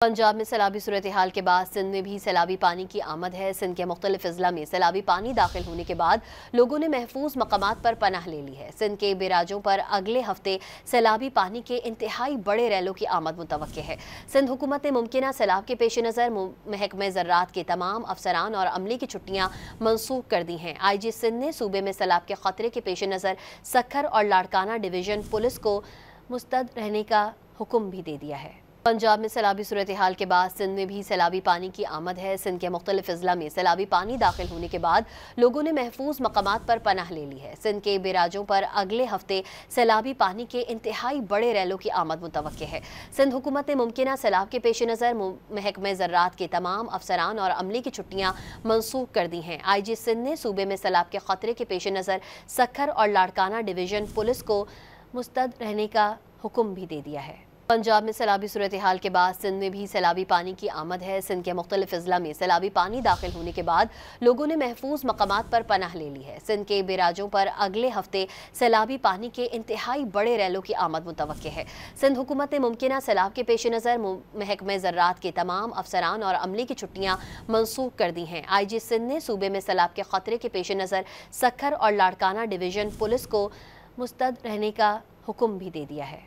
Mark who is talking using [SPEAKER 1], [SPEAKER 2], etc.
[SPEAKER 1] पंजाब में सैलाबी सूरत-ए-हाल के बाद सिंध में भी सैलाबी पानी की आमद है। सिंध के मुख्तलिफ अजला में सैलाबी पानी दाखिल होने के बाद लोगों ने महफूज मकामात पर पनाह ले ली है। सिंध के बैराजों पर अगले हफ्ते सैलाबी पानी के इंतहाई बड़े रैलों की आमद मुतवक्के है। सिंध हुकूमत ने मुमकिना सैलाब के पेश नज़र महकमे ज़राअत के तमाम अफसरान और अमले की छुट्टियाँ मनसूख कर दी हैं। IG सिंध ने सूबे में सैलाब के खतरे के पेश नज़र सक्खर और लाड़काना डिवीज़न पुलिस को मुस्तैद रहने का हुक्म भी दे दिया है। पंजाब में सैलाबी सूरत-ए-हाल के बाद सिंध में भी सैलाबी पानी की आमद है। सिंध के मुख्तलिफ अजला में सैलाबी पानी दाखिल होने के बाद लोगों ने महफूज मकामात पर पनाह ले ली है। सिंध के बैराजों पर अगले हफ्ते सैलाबी पानी के इंतहाई बड़े रैलों की आमद मुतवक्के है। सिंध हुकूमत ने मुमकिना सैलाब के पेश नज़र महकमे ज़राअत के तमाम अफसरान और अमले की छुट्टियाँ मनसूख कर दी हैं। IG सिंध ने सूबे में सैलाब के खतरे के पेश नज़र सक्खर और लाड़काना डिवीज़न पुलिस को मुस्तैद रहने का हुक्म भी दे दिया है। पंजाब में सैलाबी सूरत-ए-हाल के बाद सिंध में भी सैलाबी पानी की आमद है। सिंध के मुख्तलिफ अजला में सैलाबी पानी दाखिल होने के बाद लोगों ने महफूज मकामात पर पनाह ले ली है। सिंध के बैराजों पर अगले हफ्ते सैलाबी पानी के इंतहाई बड़े रैलों की आमद मुतवक्के है। सिंध हुकूमत ने मुमकिना सैलाब के पेश नज़र महकमे ज़राअत के तमाम अफसरान और अमले की छुट्टियाँ मनसूख कर दी हैं। IG सिंध ने सूबे में सैलाब के खतरे के पेश नज़र सक्खर और लाड़काना डिवीज़न पुलिस को मुस्तैद रहने का हुक्म भी दे दिया है।